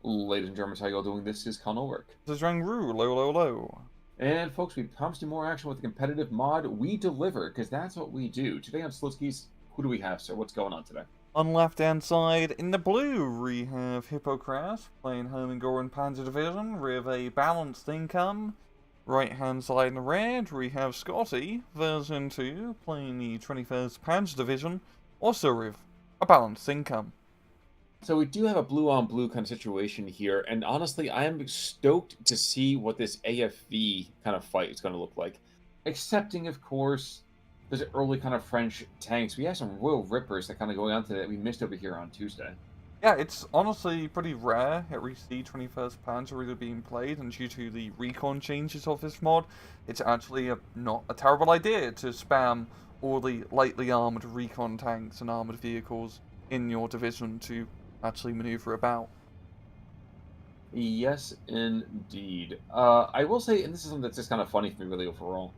Ladies and gentlemen, how y'all doing? This is Conor. This is Rangru, low, low, low. And folks, we promised you more action with a competitive mod. We deliver, because that's what we do. Today on Slitskis, who do we have, sir? What's going on today? On left hand side, in the blue, we have Hypokrass playing home in Goran Panzer Division with a balanced income. Right hand side in red, we have Scotty, version 2, playing the 21st Panzer Division, also with a balanced income. So we do have a blue-on-blue kind of situation here, and honestly, I am stoked to see what this AFV kind of fight is going to look like. Excepting, of course, those early kind of French tanks. We have some Royal Rippers that kind of going on today that we missed over here on Tuesday. Yeah, it's honestly pretty rare that we see 21st Panzer really being played, and due to the recon changes of this mod, it's actually not a terrible idea to spam all the lightly armored recon tanks and armored vehicles in your division to actually maneuver about. Yes, indeed. I will say, and this is something that's just kind of funny for me, really, overall.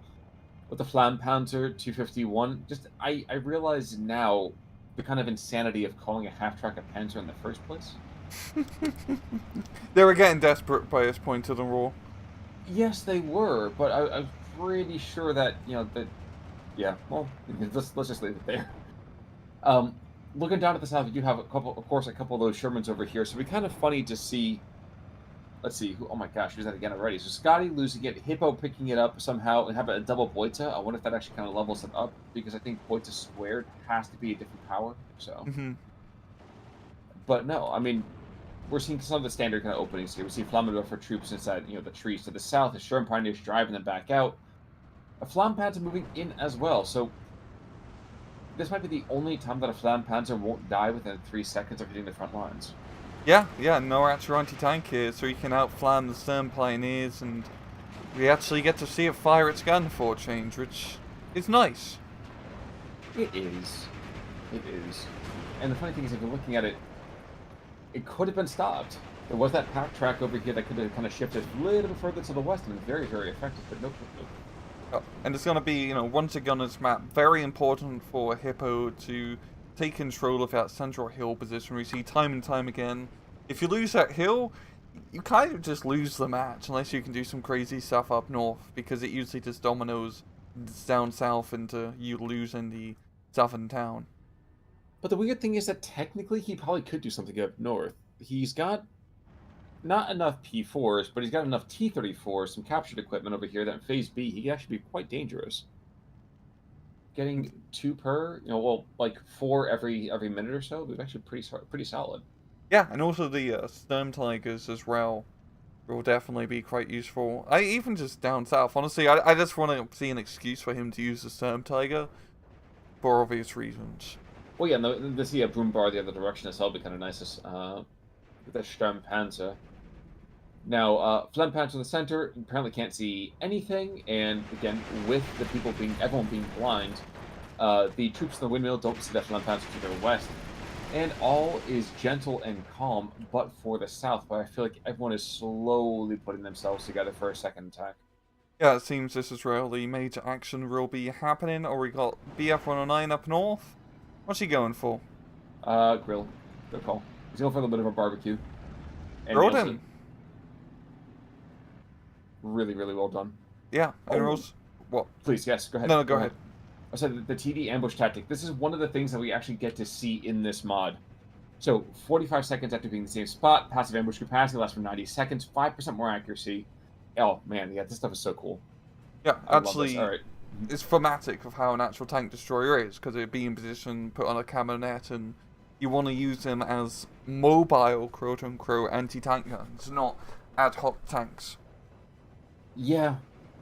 With the Flampanzer 251, I realize now the kind of insanity of calling a half-track a Panzer in the first place. They were getting desperate by this point to the war. Yes, they were, but I'm pretty sure that, yeah, well, let's just leave it there. Looking down at the south, you do have of course, a couple of those Shermans over here, so it'd be kind of funny to see. Let's see, oh my gosh, who's that again already? So Scotty losing it, Hippo picking it up somehow, and have a double Boita. I wonder if that actually kind of levels it up, because I think Boita squared has to be a different power, so. But no, I mean, we're seeing some of the standard kind of openings here. We see Flammable for troops inside, the trees to the south, the Sherman Pioneers driving them back out. A Flampanzer moving in as well, so this might be the only time that a Flampanzer won't die within 3 seconds of hitting the front lines. Yeah, no actual anti-tank here, so you can outflam the Stern Pioneers, and we actually get to see it fire its gun for a change, which is nice. It is. It is. And the funny thing is, if you're looking at it, it could have been stopped. There was that pack track over here that could have kind of shifted a little bit further to the west and been very, very effective, but nope. Oh, and it's going to be, once again on this map, very important for Hippo to take control of that central hill position. We see time and time again, if you lose that hill, you kind of just lose the match, unless you can do some crazy stuff up north, because it usually just dominoes down south into you losing the southern town. But the weird thing is that technically he probably could do something up north. He's got not enough P4s, but he's got enough T-34s, some captured equipment over here that in Phase B, he can actually be quite dangerous. Getting 2 per, like 4 every minute or so, is actually pretty solid. Yeah, and also the Stern Tigers as well will definitely be quite useful. Even just down south, honestly, I just want to see an excuse for him to use the Stern Tiger for obvious reasons. Well, yeah, the see a boom bar the other direction as well would be kind of nice with the Sturmpanzer. Now, Flampanzer in the center apparently can't see anything, and again, with everyone being blind, the troops in the windmill don't see that Flampanzer to their west. And all is gentle and calm, but for the south, but I feel like everyone is slowly putting themselves together for a second attack. Yeah, it seems this is where the major action will be happening, or we got BF-109 up north. What's he going for? Grill. Good call. He's going for a little bit of a barbecue. Grilled him. Really, really well done. Yeah, and also... What? Please, yes, go ahead. No, go ahead. I said the TD ambush tactic. This is one of the things that we actually get to see in this mod. So, 45 seconds after being in the same spot, passive ambush capacity lasts for 90 seconds, 5% more accuracy. Oh, man, yeah, this stuff is so cool. Yeah, actually, all right. It's thematic of how an actual tank destroyer is, because it'd be in position, put on a camo net, and you want to use them as mobile, quote-unquote, anti-tank guns, not ad hoc tanks. Yeah,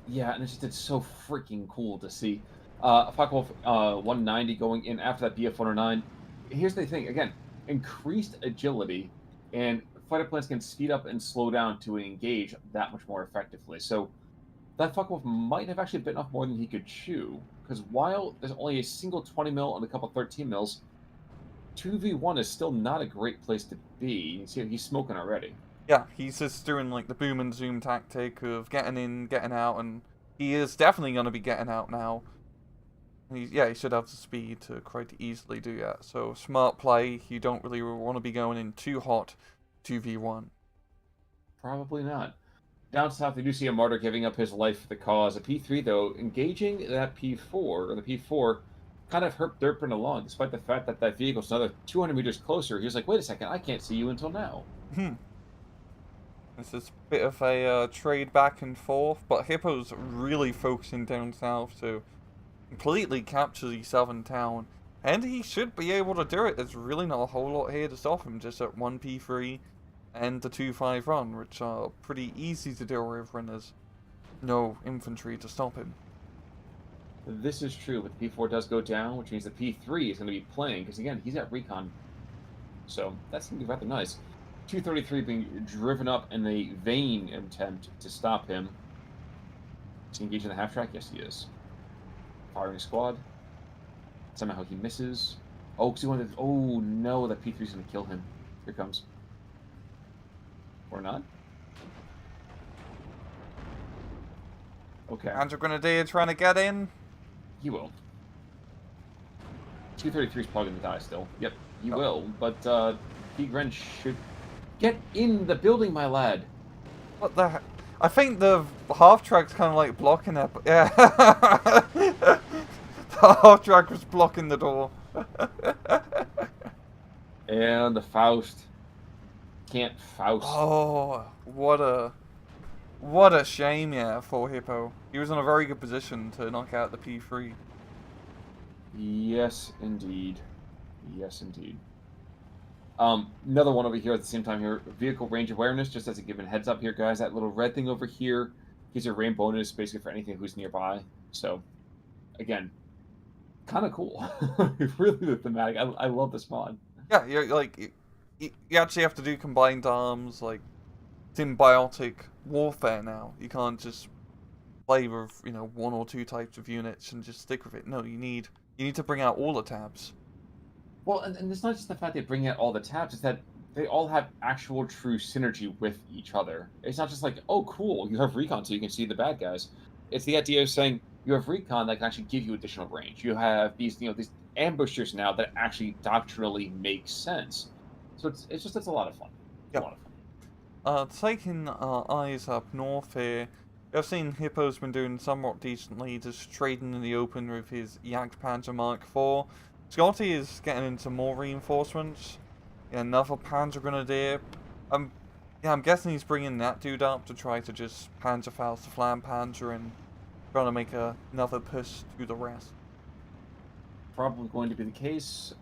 and it's so freaking cool to see. Focke-Wulf 190 going in after that BF-109. Here's the thing, again, increased agility, and fighter planes can speed up and slow down to engage that much more effectively. So that Focke-Wulf might have actually bitten off more than he could chew, because while there's only a single 20 mil and a couple 13 mils, 2v1 is still not a great place to be. You can see he's smoking already. Yeah, he's just doing like the boom and zoom tactic of getting in, getting out, and he is definitely going to be getting out now. He should have the speed to quite easily do that. So smart play. You don't really want to be going in too hot 2v1. Probably not. Down south, we do see a martyr giving up his life for the cause. A P3, though, engaging that P4, or the P4, kind of herp-derping along, despite the fact that that vehicle's another 200 meters closer. He was like, wait a second, I can't see you until now. This is a bit of a trade back and forth, but Hippo's really focusing down south to completely capture the southern town. And he should be able to do it. There's really not a whole lot here to stop him, just at 1 P3 and the 2-5 run, which are pretty easy to deal with when there's no infantry to stop him. This is true, but the P4 does go down, which means the P3 is going to be playing, because again, he's at recon. So that's going to be rather nice. 233 being driven up in a vain attempt to stop him. Is he engaged in the half track? Yes, he is. Firing squad. Somehow he misses. Oh, because he wanted to... Oh, no, that P3 is going to kill him. Here comes. Or not? Okay. Anti-Grenadier trying to get in. He will. 233 is probably going to die still. Yep, he will. But P-Gren should get in the building, my lad. What the heck? I think the half-track's kind of like blocking it. Yeah. The half-track was blocking the door. And the Faust. Can't Faust. Oh, what a shame, yeah, for Hippo. He was in a very good position to knock out the P3. Yes, indeed. Yes, indeed. Another one over here at the same time here. Vehicle range awareness, just as a given heads up here, guys. That little red thing over here gives you a range bonus basically for anything who's nearby. So, again, kind of cool. Really the thematic. I love this mod. Yeah, you're like... You actually have to do combined arms, like, symbiotic warfare now. You can't just play with, you know, 1 or 2 types of units and just stick with it. No, you need to bring out all the tabs. Well, and it's not just the fact they bring out all the tabs, it's that they all have actual true synergy with each other. It's not just like, oh, cool, you have recon so you can see the bad guys. It's the idea of saying you have recon that can actually give you additional range. You have these, you know, these ambushers now that actually doctrinally make sense. So it's a lot of fun. It's a lot of fun. Taking our eyes up north here, I've seen Hippo's been doing somewhat decently, just trading in the open with his Jagdpanzer Mark IV. Scotty is getting into more reinforcements. Another Panzer Grenadier. I'm guessing he's bringing that dude up to try to just Panzerfaust the Flampanzer and trying to make another push to the rest. Probably going to be the case.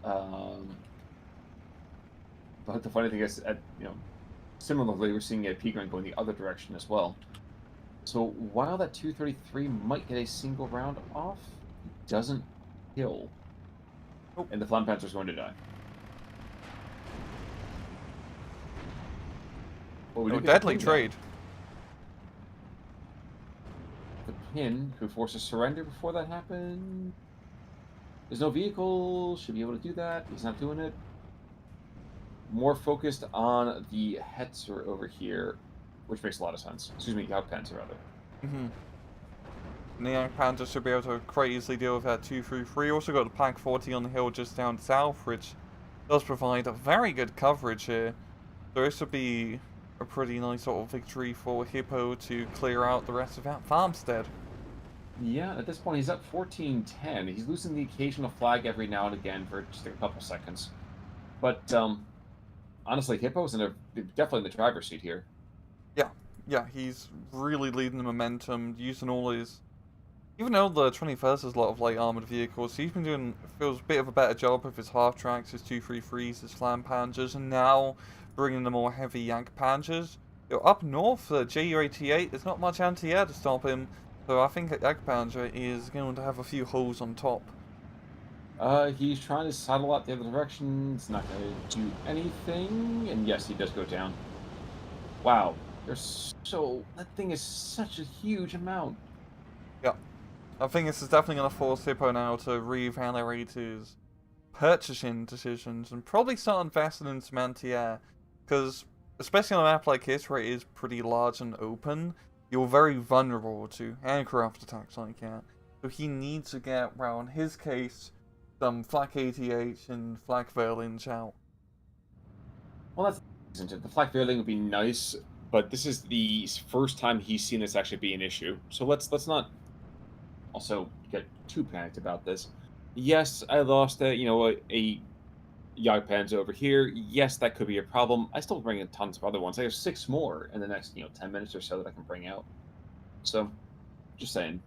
But the funny thing is, similarly, we're seeing a P-Gren going the other direction as well. So while that 233 might get a single round off, it doesn't kill. Nope. And the Flampanzer's going to die. Oh, deadly trade. The Pin, who forces surrender before that happened. There's no vehicle, should be able to do that. He's not doing it. More focused on the Hetzer over here, which makes a lot of sense. Excuse me, Jagdpanzer rather. And the Jagdpanzer should be able to quite easily deal with that 233. Also got the Pack 40 on the hill just down south, which does provide a very good coverage here. So this would be a pretty nice sort of victory for Hippo to clear out the rest of that farmstead. Yeah, at this point he's up 14-10. He's losing the occasional flag every now and again for just a couple seconds. But honestly, Hippo's definitely in the driver's seat here. Yeah, he's really leading the momentum, using all his... Even though the 21st has a lot of light armoured vehicles, he's been doing, feels a bit of a better job with his half-tracks, his 233s, his Flampanzers, and now bringing the more heavy Jagdpanzers. Up north, JU-88, there's not much anti-air to stop him, so I think Jagdpanzer is going to have a few holes on top. He's trying to saddle out the other direction. It's not going to do anything. And yes, he does go down. Wow. That thing is such a huge amount. Yeah. I think this is definitely going to force Hippo now to reevaluate his purchasing decisions and probably start investing in some anti-air. Because, especially on a map like this where it is pretty large and open, you're very vulnerable to aircraft attacks like that. So he needs to get, well, in his case, some Flak 88 and Flak Verlins out. Well, that's isn't it. The Flak Verling would be nice, but this is the first time he's seen this actually be an issue. So let's not also get too panicked about this. Yes, I lost a Yagpans over here. Yes, that could be a problem. I still bring in tons of other ones. I have 6 more in the next 10 minutes or so that I can bring out. So, just saying.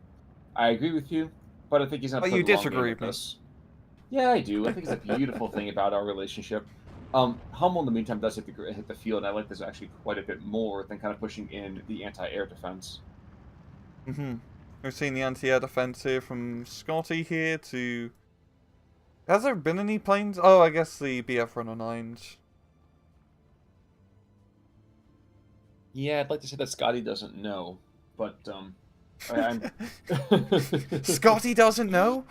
I agree with you, but I think he's gonna But play you the long game disagree with with me. us. Yeah, I do. I think it's a beautiful thing about our relationship. Hummel in the meantime does hit the field. I like this actually quite a bit more than kind of pushing in the anti-air defense. We've seen the anti-air defense here from Scotty here to... Has there been any planes? Oh, I guess the BF-109s. Yeah, I'd like to say that Scotty doesn't know, but I'm Scotty doesn't know?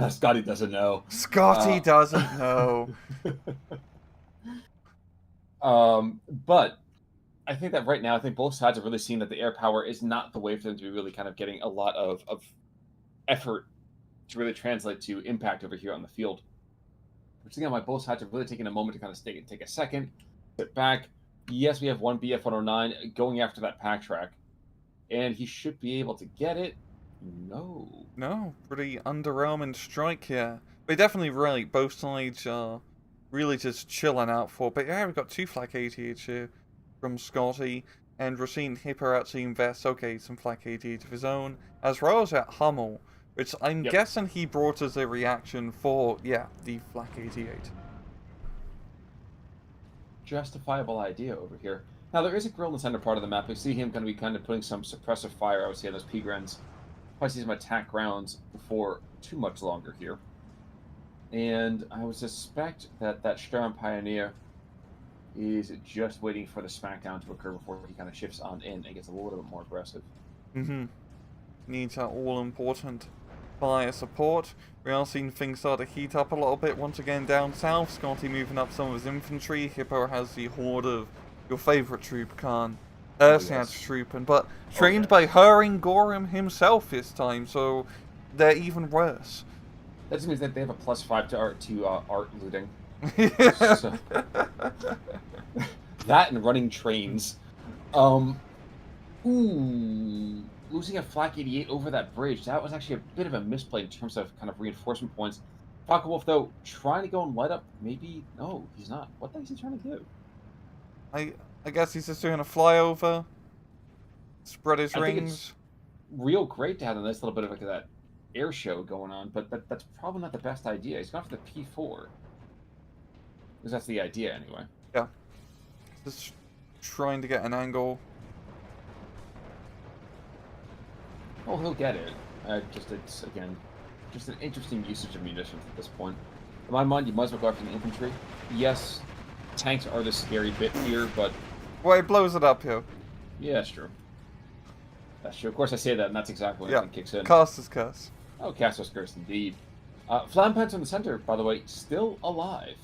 Scotty doesn't know. Scotty doesn't know. But I think that right now, I think both sides have really seen that the air power is not the way for them to be really kind of getting a lot of effort to really translate to impact over here on the field. Which again, why both sides have really taken a moment to kind of take a second, sit back. Yes, we have one BF-109 going after that pack track, and he should be able to get it. No. No, pretty underwhelming strike here. But definitely right, both sides are really just chilling out for. But yeah, we've got 2 flak 88 here from Scotty, and we're seeing Hippo actually invest, okay, some flak 88 of his own, as well as at Hummel, which I'm guessing he brought as a reaction for, yeah, the flak 88. Justifiable idea over here. Now, there is a grill in the center part of the map. I see him going to be kind of putting some suppressive fire, I would say, on those P-Grens. Probably see some attack grounds before too much longer here. And I would suspect that Sturm Pioneer is just waiting for the smackdown to occur before he kind of shifts on in and gets a little bit more aggressive. Needs that all-important fire support. We are seeing things start to heat up a little bit once again down south. Scotty moving up some of his infantry. Hippo has the horde of your favourite troop, Khan. Earthsat's trooping, but trained by Hering Gorham himself this time, so they're even worse. That just means that they have a +5 to art looting. So, that and running trains. Losing a flak 88 over that bridge, that was actually a bit of a misplay in terms of kind of reinforcement points. Wolf, though, trying to go and light up, maybe... No, he's not. What the heck is he trying to do? I guess he's just doing a flyover, spread his rings. Real great to have a nice little bit of that air show going on, but that's probably not the best idea. He's gone for the P4. Because that's the idea, anyway. Yeah. Just trying to get an angle. Oh, he'll get it. It's, again, just an interesting usage of munitions at this point. In my mind, you might as well go after the infantry. Yes, tanks are the scary bit here, but... Well, it blows it up here. Yeah, that's true. That's true. Of course, I say that, and that's exactly when everything kicks in. Cast is curse. Oh, cast is curse, indeed. Flampants in the center, by the way, still alive.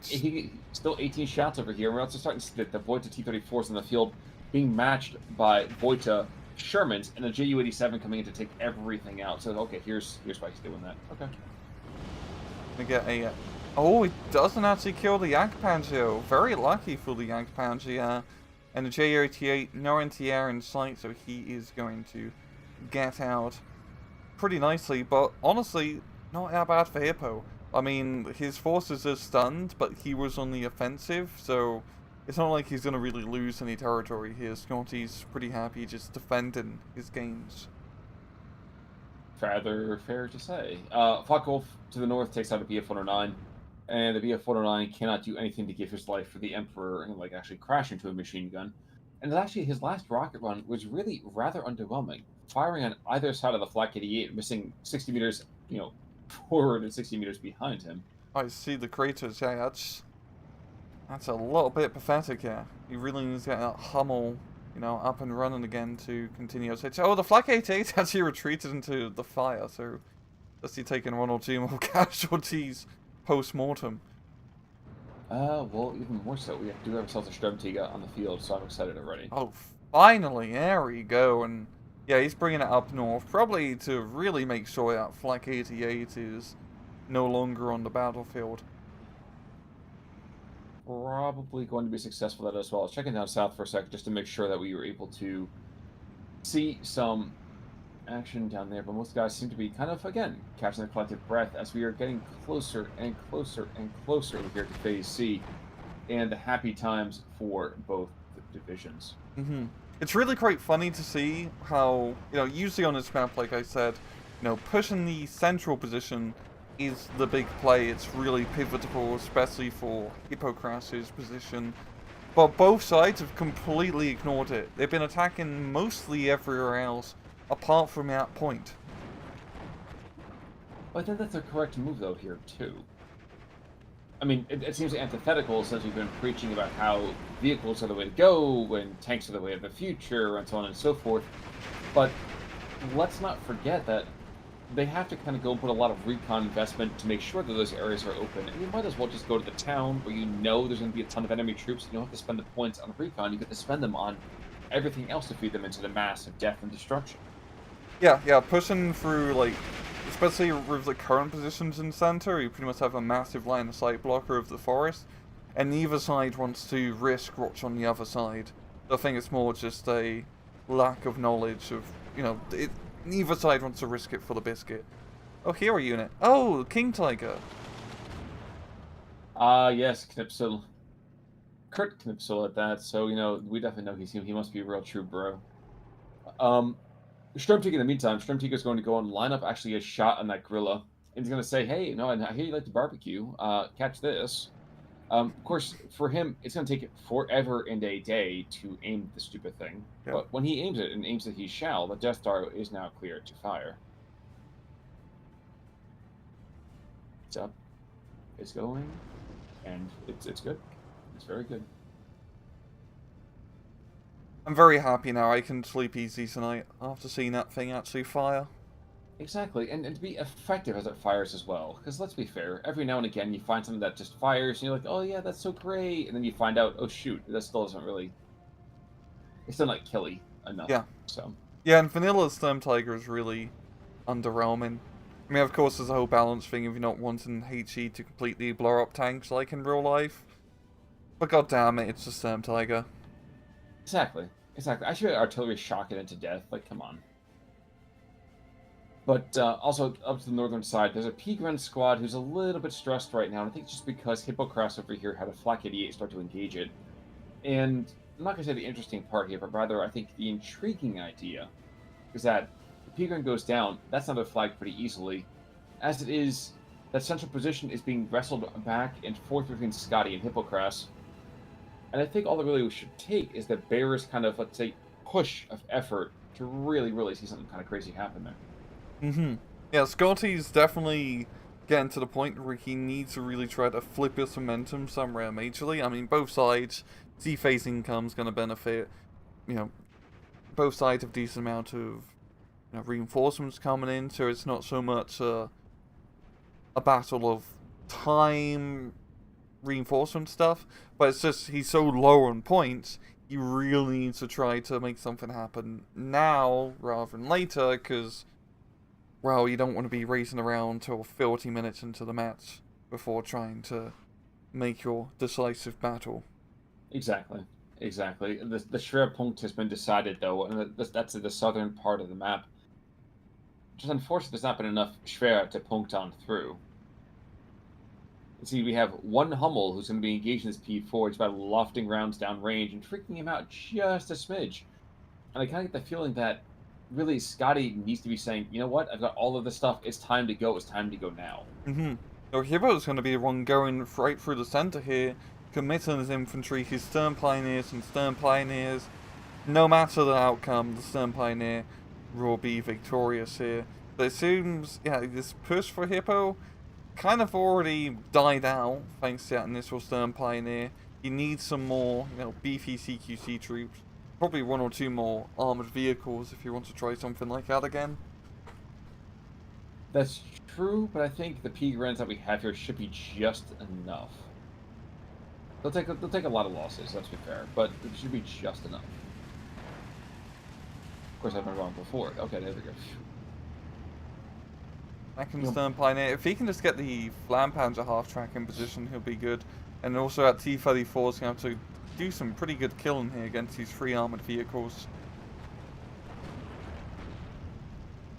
Still 18 shots over here. We're also starting to see the Voita T-34s in the field being matched by Voita Shermans and a Ju-87 coming in to take everything out. So, okay, here's why he's doing that. Okay. We get a... Oh, it doesn't actually kill the Jagdpanzer. Very lucky for the Jagdpanzer. And the Ju-88, no anti-air in sight, so he is going to get out pretty nicely. But honestly, not that bad for Hippo. I mean, his forces are stunned, but he was on the offensive, so it's not like he's going to really lose any territory here. Scotty's pretty happy just defending his gains. Rather fair to say. Focke-Wulf to the north takes out a BF-109, and the BF-109 cannot do anything to give his life for the Emperor and actually crash into a machine gun. And actually, his last rocket run was really rather underwhelming, firing on either side of the Flak 88, missing 60 meters, forward and 60 meters behind him. I see the craters. Yeah, that's a little bit pathetic. Yeah, he really needs to get that Hummel, up and running again to continue. Oh, the Flak 88 actually retreated into the fire, so that's he taking 1 or 2 more casualties post-mortem. Well, even more so. We do have ourselves a Sturmtiger on the field, so I'm excited already. Oh, finally! There we go. And yeah, he's bringing it up north, probably to really make sure that Flak 88 is no longer on the battlefield. probably going to be successful at that as well. I was checking down south for a second just to make sure that we were able to see some action down there, but most guys seem to be kind of, again, catching their collective breath as we are getting closer and closer and closer here to Phase C, and the happy times for both divisions. It's really quite funny to see how, usually on this map, like I said, pushing the central position is the big play. It's really pivotal, especially for Hypokrass's position. But both sides have completely ignored it. They've been attacking mostly everywhere else, apart from that point. Well, I think that's a correct move, though, here, too. I mean, it seems antithetical since we've been preaching about how vehicles are the way to go, and tanks are the way of the future, and so on and so forth. But let's not forget that they have to kind of go and put a lot of recon investment to make sure that those areas are open. And you might as well just go to the town where you know there's going to be a ton of enemy troops. You don't have to spend the points on recon. You get to spend them on everything else to feed them into the mass of death and destruction. Yeah, pushing through, like, especially with the current positions in center, you pretty much have a massive line of sight blocker of the forest, and neither side wants to risk what's on the other side. So I think it's more just a lack of knowledge of, neither side wants to risk it for the biscuit. Oh, hero unit. Oh, King Tiger. Yes, Knipsel. Kurt Knipsel at that, so, we definitely know he must be a real true bro. Stormtiger, in the meantime, Stormtiger is going to go and line up actually a shot on that gorilla. And he's going to say, hey, no, I hear you like to barbecue. Catch this. Of course, for him, it's going to take forever and a day to aim the stupid thing. Yep. But when he aims it, and aims that he shall, the Death Star is now clear to fire. It's up. It's going. And it's good. It's very good. I'm very happy now. I can sleep easy tonight after seeing that thing actually fire. Exactly, and to be effective as it fires as well. Because let's be fair, every now and again you find something that just fires, and you're like, oh yeah, that's so great. And then you find out, oh shoot, that still doesn't really... It's still not killy enough. Yeah. So. Yeah, and vanilla Stormtiger is really underwhelming. I mean, of course, there's a whole balance thing if you're not wanting HE to completely blow up tanks like in real life. But god damn it, it's a Stormtiger. Exactly. I should artillery shock it into death. Like, come on. But also, up to the northern side, there's a P-Gren squad who's a little bit stressed right now. And I think it's just because Hypokrass over here had a Flak 88 start to engage it. And I'm not going to say the interesting part here, but rather I think the intriguing idea is that the P-Gren goes down. That's another flag pretty easily. As it is, that central position is being wrestled back and forth between Scotty and Hypokrass. And I think all that really we should take is the bearer's kind of, let's say, push of effort to really, really see something kind of crazy happen there. Yeah, Scotty's definitely getting to the point where he needs to really try to flip his momentum somewhere majorly. I mean, both sides, Z-phase income's going to benefit. Both sides have decent amount of reinforcements coming in, so it's not so much a battle of time reinforcement stuff, but it's just he's so low on points, he really needs to try to make something happen now rather than later, because, well, you don't want to be racing around till 30 minutes into the match before trying to make your decisive battle. Exactly. The Schwerpunkt has been decided, though, and that's the southern part of the map. Just unfortunately, there's not been enough Schwer to punct on through. See, we have one Hummel who's going to be engaged in this P4. It's about lofting rounds down range and freaking him out just a smidge. And I kind of get the feeling that really Scotty needs to be saying, you know what, I've got all of this stuff. It's time to go. It's time to go now. So Hibo's going to be the one going right through the center here, committing his infantry, his Stern Pioneers and Stern Pioneers. No matter the outcome, the Stern Pioneer will be victorious here. But it seems, this push for Hippo kind of already died out thanks to that initial Stern Pioneer. You need some more, beefy CQC troops. Probably one or two more armored vehicles if you want to try something like that again. That's true, but I think the P-Grens that we have here should be just enough. They'll take a lot of losses, let's be fair, but it should be just enough. Of course, I've been wrong before. Okay, there we go. Stern Pioneer. If he can just get the Flampanzer half-track in position, he'll be good. And also that T-34 is going to have to do some pretty good killing here against these 3 armored vehicles.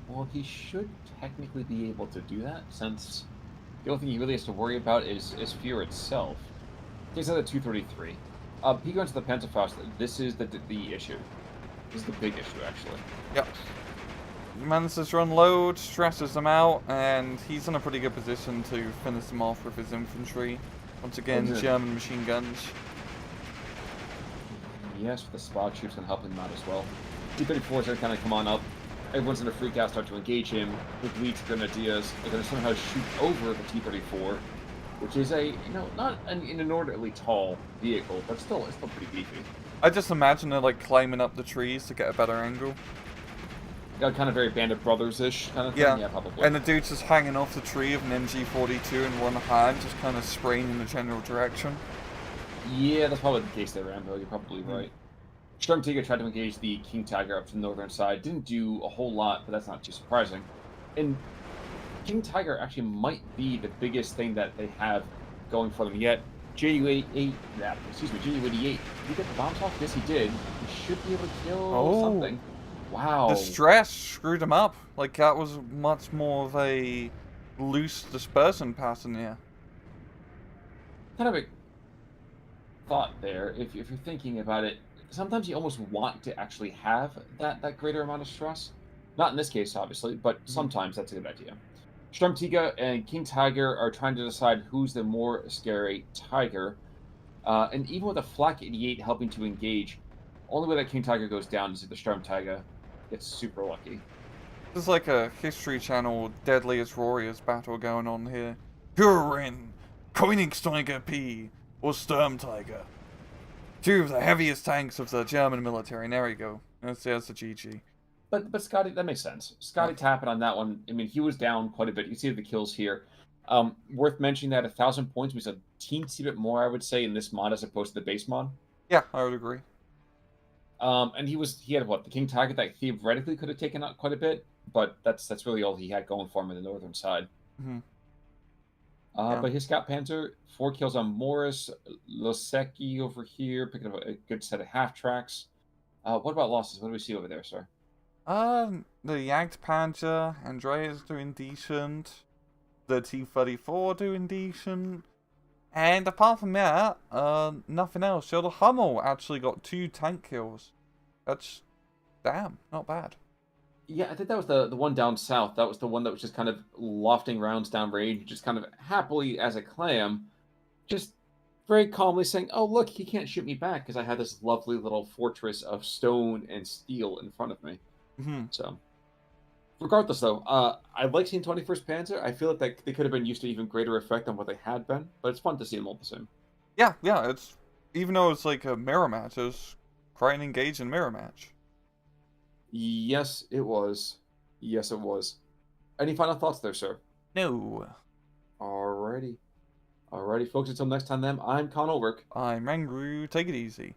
Well, he should technically be able to do that, since the only thing he really has to worry about is Fear itself. Takes out the 233. He goes to the Panzerfaust. This is the issue. This is the big issue, actually. Yep. Manages to unload, stresses them out, and he's in a pretty good position to finish them off with his infantry. Once again, German machine guns. Yes, the spot troops can help him out as well. T-34s are kind of come on up. Everyone's going to freak out, start to engage him. With Leeds Grenadiers, they're going to somehow shoot over the T-34, which is a, not an inordinately tall vehicle, but still, it's still pretty beefy. I just imagine they're like climbing up the trees to get a better angle. Yeah, kind of very Band of Brothers-ish kind of thing. Yeah, probably. And the dude's just hanging off the tree of an MG42 in one hand, just kind of spraying in the general direction. Yeah, that's probably the case there, Rambo. You're probably right. Sturmtiger tried to engage the King Tiger up to the northern side. Didn't do a whole lot, but that's not too surprising. And King Tiger actually might be the biggest thing that they have going for them yet. JU-88, JU-88. Did he get the bombs off? Yes, he did. He should be able to kill something. Wow. The stress screwed him up. Like, that was much more of a loose dispersion pattern here. Kind of a thought there, if you're thinking about it. Sometimes you almost want to actually have that greater amount of stress. Not in this case, obviously, but sometimes that's a good idea. Sturmtiger and King Tiger are trying to decide who's the more scary Tiger. And even with a Flak 88 helping to engage, only way that King Tiger goes down is if the Sturmtiger gets super lucky. There's like a History Channel Deadliest Warriors battle going on here. Hurin, Koenigstiger P, or Sturmtiger. 2 of the heaviest tanks of the German military, and there we go. That's the GG. But Scotty, that makes sense. Scotty tapping on that one. I mean, he was down quite a bit. You see the kills here. Worth mentioning that 1,000 points was a teensy bit more, I would say, in this mod as opposed to the base mod. Yeah, I would agree. And he had what, the King Tiger that theoretically could have taken out quite a bit, but that's really all he had going for him in the northern side. But his Scout Panzer, 4 kills on Morris, Losecki over here, picking up a good set of half tracks. What about losses? What do we see over there, sir? The Jagdpanzer, Andreas doing decent. The T-34 doing decent. And apart from that, nothing else. So the Hummel actually got 2 tank kills. That's, damn, not bad. Yeah, I think that was the one down south. That was the one that was just kind of lofting rounds down range, just kind of happily as a clam, just very calmly saying, oh, look, he can't shoot me back because I had this lovely little fortress of stone and steel in front of me. So, regardless, though, I like seeing 21st Panzer. I feel like they could have been used to even greater effect than what they had been, but it's fun to see them all the same. Yeah, it's, even though it's like a mirror match, it was quite an engaging mirror match. Yes, it was. Yes, it was. Any final thoughts there, sir? No. Alrighty. Alrighty, folks. Until next time, then, I'm Con Ulrich. I'm Rangru. Take it easy.